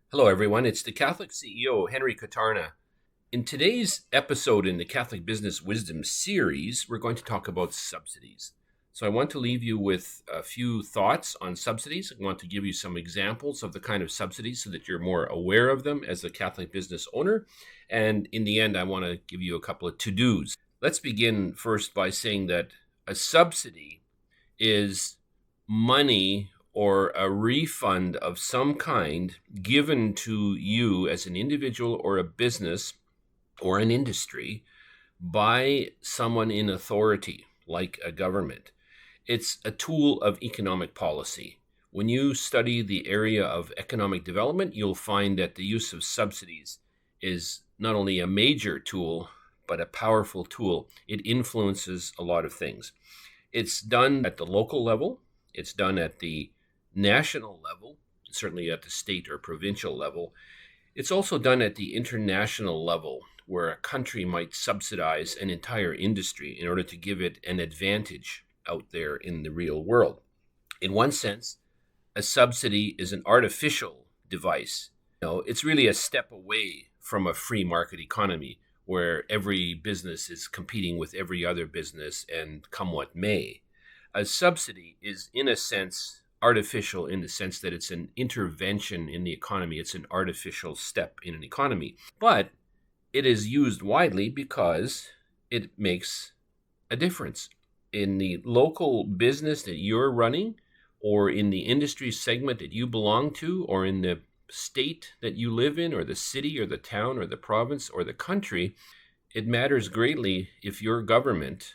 Hello, everyone. It's the Catholic CEO, Henry Kutarna. In today's episode in the Catholic Business Wisdom series, we're going to talk about subsidies. So, I want to leave you with a few thoughts on subsidies. I want to give you some examples of the kind of subsidies so that you're more aware of them as a Catholic business owner. And in the end, I want to give you a couple of to dos. Let's begin first by saying that a subsidy is money or a refund of some kind given to you as an individual or a business or an industry by someone in authority, like a government. It's a tool of economic policy. When you study the area of economic development, you'll find that the use of subsidies is not only a major tool, but a powerful tool. It influences a lot of things. It's done at the local level, it's done at the national level, certainly at the state or provincial level. It's also done at the international level, where a country might subsidize an entire industry in order to give it an advantage out there in the real world. In one sense, a subsidy is an artificial device. It's really a step away from a free market economy where every business is competing with every other business and come what may. A subsidy is, in a sense, artificial in the sense that it's an intervention in the economy. It's an artificial step in an economy. But it is used widely because it makes a difference. In the local business that you're running, or in the industry segment that you belong to, or in the state that you live in, or the city, or the town, or the province, or the country, it matters greatly if your government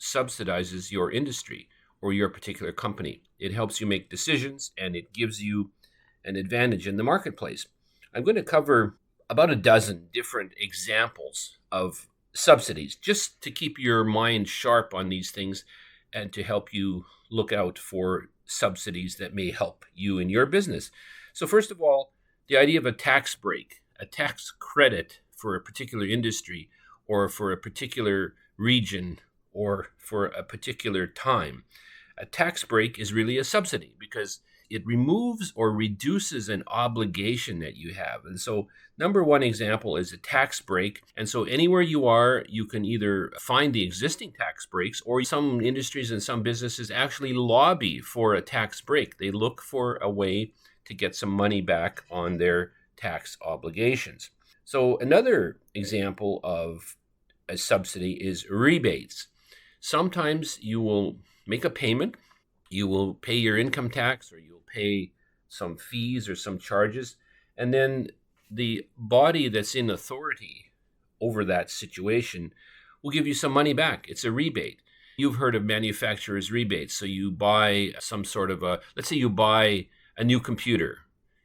subsidizes your industry or your particular company. It helps you make decisions and it gives you an advantage in the marketplace. I'm going to cover about a dozen different examples of subsidies just to keep your mind sharp on these things and to help you look out for subsidies that may help you in your business. So first of all, the idea of a tax break, a tax credit for a particular industry or for a particular region or for a particular time. A tax break is really a subsidy because it removes or reduces an obligation that you have. And so number one example is a tax break. And so anywhere you are, you can either find the existing tax breaks, or some industries and some businesses actually lobby for a tax break. They look for a way to get some money back on their tax obligations. So another example of a subsidy is rebates. Sometimes you will make a payment, you will pay your income tax, or you'll pay some fees or some charges, and then the body that's in authority over that situation will give you some money back. It's a rebate. You've heard of manufacturer's rebates. So you buy some sort of let's say you buy a new computer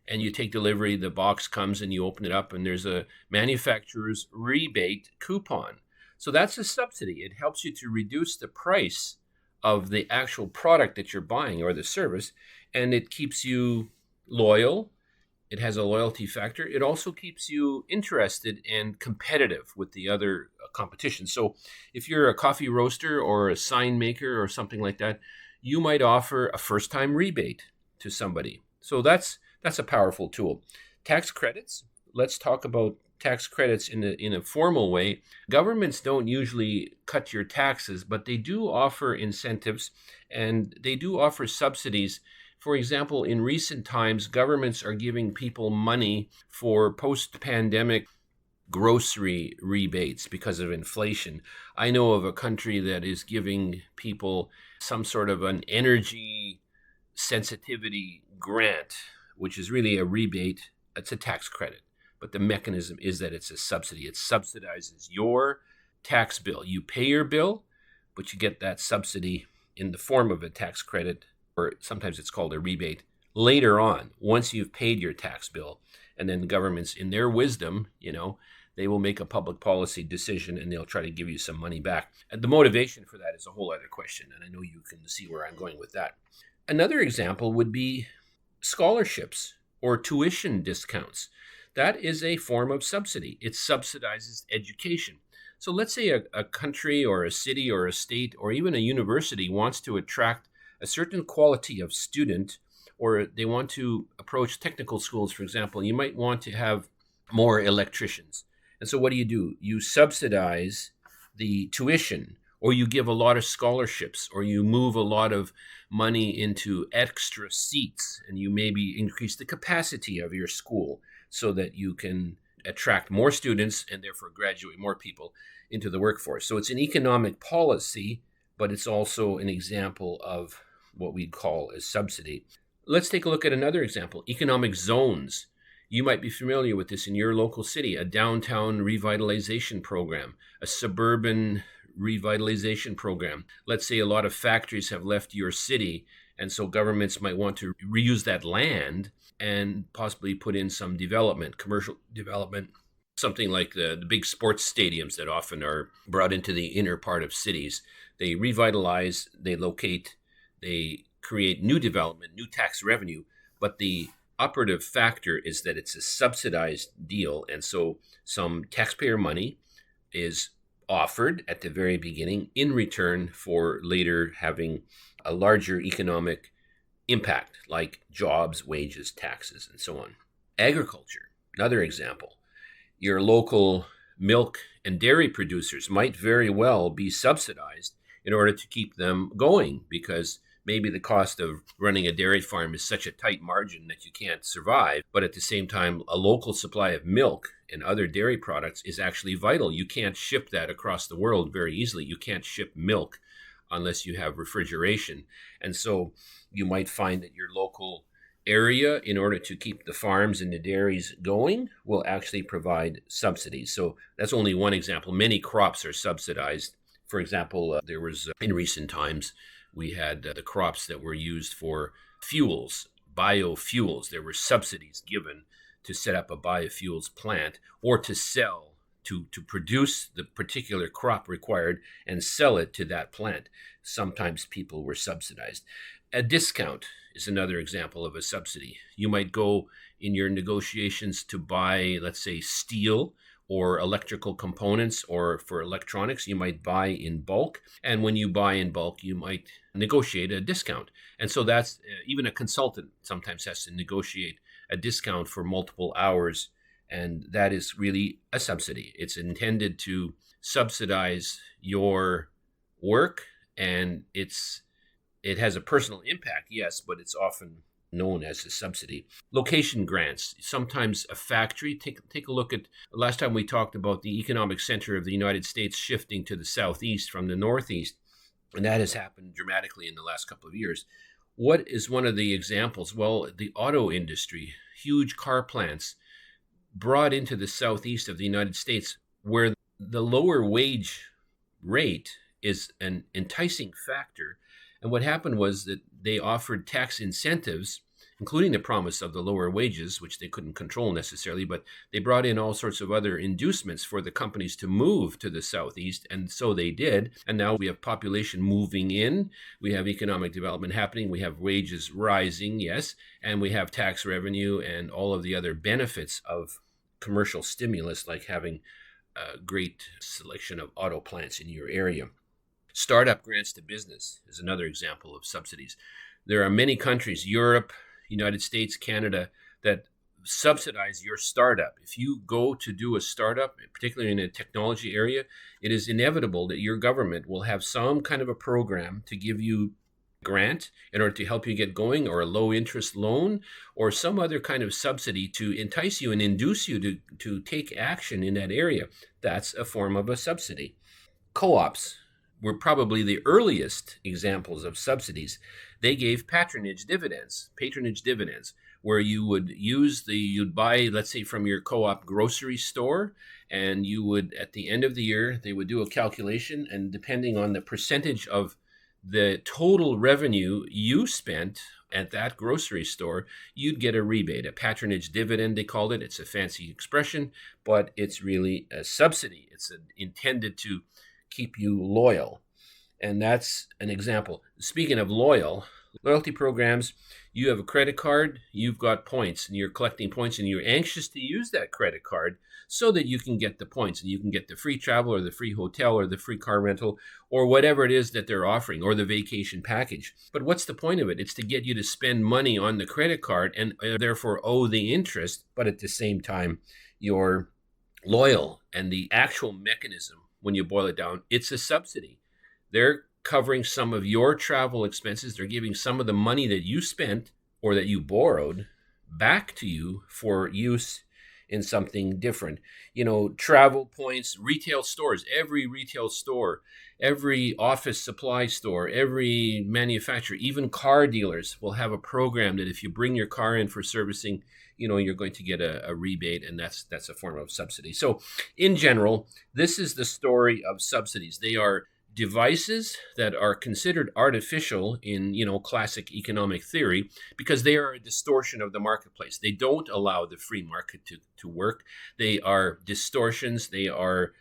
and you take delivery, the box comes and you open it up and there's a manufacturer's rebate coupon. So that's a subsidy. It helps you to reduce the price of the actual product that you're buying or the service, and it keeps you loyal. It has a loyalty factor. It also keeps you interested and competitive with the other competition. So if you're a coffee roaster or a sign maker or something like that, you might offer a first-time rebate to somebody. So that's a powerful tool. Tax credits. Let's talk about tax credits in a formal way. Governments don't usually cut your taxes, but they do offer incentives and they do offer subsidies. For example, in recent times, governments are giving people money for post-pandemic grocery rebates because of inflation. I know of a country that is giving people some sort of an energy sensitivity grant, which is really a rebate. It's a tax credit. But the mechanism is that it's a subsidy. It subsidizes your tax bill. You pay your bill, but you get that subsidy in the form of a tax credit, or sometimes it's called a rebate, later on, once you've paid your tax bill. And then the governments, in their wisdom, they will make a public policy decision and they'll try to give you some money back. And the motivation for that is a whole other question. And I know you can see where I'm going with that. Another example would be scholarships or tuition discounts. That is a form of subsidy. It subsidizes education. So let's say a country or a city or a state or even a university wants to attract a certain quality of student or they want to approach technical schools, for example. You might want to have more electricians. And so what do? You subsidize the tuition, or you give a lot of scholarships, or you move a lot of money into extra seats, and you maybe increase the capacity of your school so that you can attract more students and therefore graduate more people into the workforce. So it's an economic policy, but it's also an example of what we call a subsidy. Let's take a look at another example, economic zones. You might be familiar with this in your local city, a downtown revitalization program, a suburban revitalization program. Let's say a lot of factories have left your city, and so governments might want to reuse that land and possibly put in some development, commercial development, something like the big sports stadiums that often are brought into the inner part of cities. They revitalize, they locate, they create new development, new tax revenue, but the operative factor is that it's a subsidized deal, and so some taxpayer money is offered at the very beginning in return for later having a larger economic impact, like jobs, wages, taxes, and so on. Agriculture, another example. Your local milk and dairy producers might very well be subsidized in order to keep them going, because maybe the cost of running a dairy farm is such a tight margin that you can't survive. But at the same time, a local supply of milk and other dairy products is actually vital. You can't ship that across the world very easily. You can't ship milk unless you have refrigeration. And so you might find that your local area, in order to keep the farms and the dairies going, will actually provide subsidies. So that's only one example. Many crops are subsidized. For example, there was in recent times, we had the crops that were used for fuels, biofuels. There were subsidies given to set up a biofuels plant or to sell, to produce the particular crop required and sell it to that plant. Sometimes people were subsidized. A discount is another example of a subsidy. You might go in your negotiations to buy, let's say, steel or electrical components, or for electronics, you might buy in bulk. And when you buy in bulk, you might negotiate a discount. And so that's even a consultant sometimes has to negotiate a discount for multiple hours. And that is really a subsidy. It's intended to subsidize your work, and it has a personal impact, yes, but it's often known as a subsidy. Location grants. Sometimes a factory, take a look at last time we talked about the economic center of the United States shifting to the southeast from the northeast, and that has happened dramatically in the last couple of years. What is one of the examples? Well, the auto industry, huge car plants brought into the southeast of the United States, where the lower wage rate is an enticing factor. And what happened was that they offered tax incentives, including the promise of the lower wages, which they couldn't control necessarily, but they brought in all sorts of other inducements for the companies to move to the southeast, and so they did. And now we have population moving in, we have economic development happening, we have wages rising, yes, and we have tax revenue and all of the other benefits of commercial stimulus, like having a great selection of auto plants in your area. Startup grants to business is another example of subsidies. There are many countries, Europe, United States, Canada, that subsidize your startup. If you go to do a startup, particularly in a technology area, it is inevitable that your government will have some kind of a program to give you a grant in order to help you get going, or a low interest loan, or some other kind of subsidy to entice you and induce you to take action in that area. That's a form of a subsidy. Co-ops were probably the earliest examples of subsidies. They gave patronage dividends, where you would you'd buy, let's say, from your co-op grocery store, and you would, at the end of the year, they would do a calculation, and depending on the percentage of the total revenue you spent at that grocery store, you'd get a rebate, a patronage dividend, they called it. It's a fancy expression, but it's really a subsidy. It's intended to keep you loyal. And that's an example. Speaking of loyal, Loyalty programs, you have a credit card, you've got points, and you're collecting points, and you're anxious to use that credit card so that you can get the points and you can get the free travel or the free hotel or the free car rental or whatever it is that they're offering, or the vacation package. But what's the point of it? It's to get you to spend money on the credit card and therefore owe the interest, but at the same time, you're loyal. And the actual mechanism, when you boil it down, it's a subsidy. They're covering some of your travel expenses. They're giving some of the money that you spent or that you borrowed back to you for use in something different. Travel points, retail stores, every retail store, every office supply store, every manufacturer, even car dealers will have a program that if you bring your car in for servicing, you're going to get a rebate, and that's a form of subsidy. So in general, this is the story of subsidies. They are devices that are considered artificial in, classic economic theory, because they are a distortion of the marketplace. They don't allow the free market to work. They are distortions. They are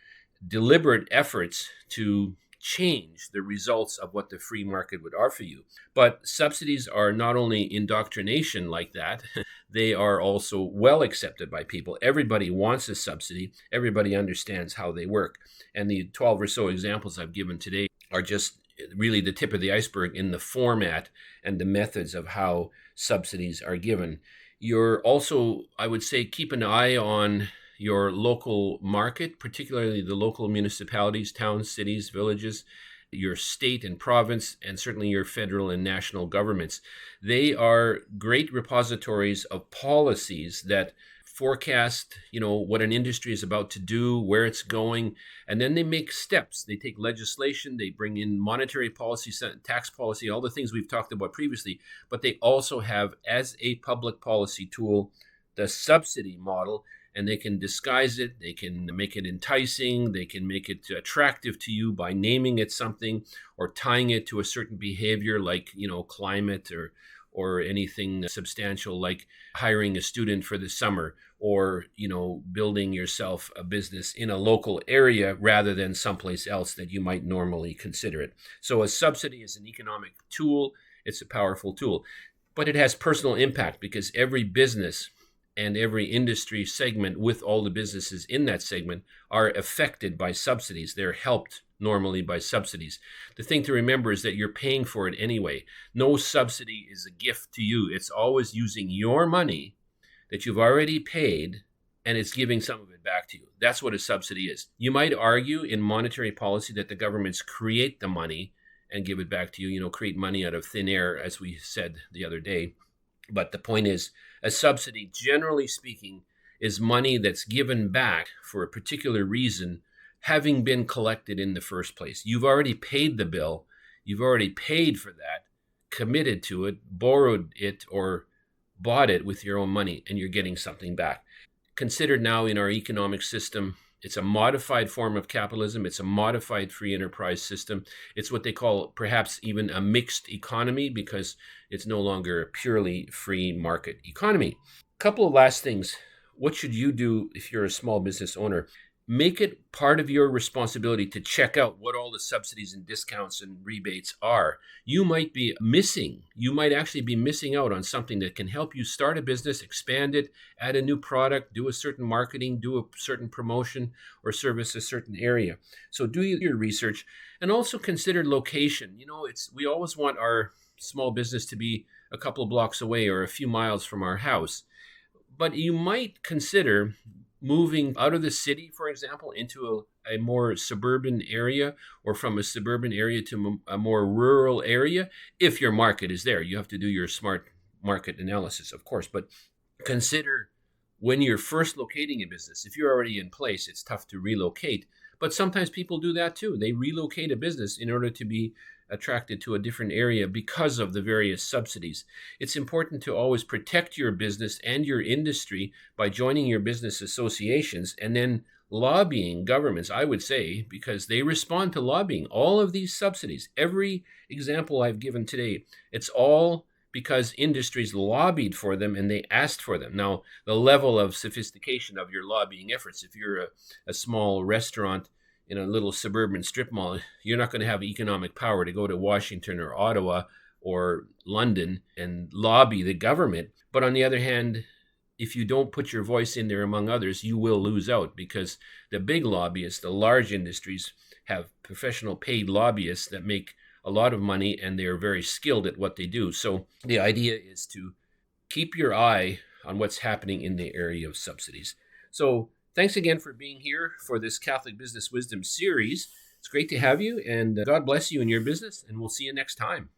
deliberate efforts to change the results of what the free market would offer you. But subsidies are not only indoctrination like that, they are also well accepted by people. Everybody wants a subsidy. Everybody understands how they work. And the 12 or so examples I've given today are just really the tip of the iceberg in the format and the methods of how subsidies are given. You're also, I would say, keep an eye on your local market, particularly the local municipalities, towns, cities, villages, your state and province, and certainly your federal and national governments. They are great repositories of policies that forecast, what an industry is about to do, where it's going, and then they make steps. They take legislation, they bring in monetary policy, tax policy, all the things we've talked about previously, but they also have, as a public policy tool, the subsidy model, and they can disguise it, they can make it enticing, they can make it attractive to you by naming it something or tying it to a certain behavior like, climate or anything substantial like hiring a student for the summer or, building yourself a business in a local area rather than someplace else that you might normally consider it. So a subsidy is an economic tool. It's a powerful tool, but it has personal impact because every business and every industry segment with all the businesses in that segment are affected by subsidies. They're helped normally by subsidies. The thing to remember is that you're paying for it anyway. No subsidy is a gift to you. It's always using your money that you've already paid, and it's giving some of it back to you. That's what a subsidy is. You might argue in monetary policy that the governments create the money and give it back to you, create money out of thin air, as we said the other day. But the point is, a subsidy, generally speaking, is money that's given back for a particular reason, having been collected in the first place. You've already paid the bill. You've already paid for that, committed to it, borrowed it, or bought it with your own money, and you're getting something back. Considered now in our economic system, it's a modified form of capitalism. It's a modified free enterprise system. It's what they call perhaps even a mixed economy because it's no longer a purely free market economy. A couple of last things. What should you do if you're a small business owner? Make it part of your responsibility to check out what all the subsidies and discounts and rebates are. You might actually be missing out on something that can help you start a business, expand it, add a new product, do a certain marketing, do a certain promotion, or service a certain area. So do your research and also consider location. We always want our small business to be a couple of blocks away or a few miles from our house. But you might consider moving out of the city, for example, into a more suburban area or from a suburban area to a more rural area if your market is there. You have to do your smart market analysis, of course, but consider when you're first locating a business. If you're already in place, it's tough to relocate, but sometimes people do that too. They relocate a business in order to be attracted to a different area because of the various subsidies. It's important to always protect your business and your industry by joining your business associations and then lobbying governments, I would say, because they respond to lobbying. All of these subsidies, every example I've given today, it's all because industries lobbied for them and they asked for them. Now, the level of sophistication of your lobbying efforts, if you're a small restaurant in a little suburban strip mall, you're not going to have economic power to go to Washington or Ottawa or London and lobby the government. But on the other hand, if you don't put your voice in there among others, you will lose out, because the big lobbyists, the large industries, have professional paid lobbyists that make a lot of money, and they're very skilled at what they do. So the idea is to keep your eye on what's happening in the area of subsidies. So thanks again for being here for this Catholic Business Wisdom series. It's great to have you, and God bless you in your business, and we'll see you next time.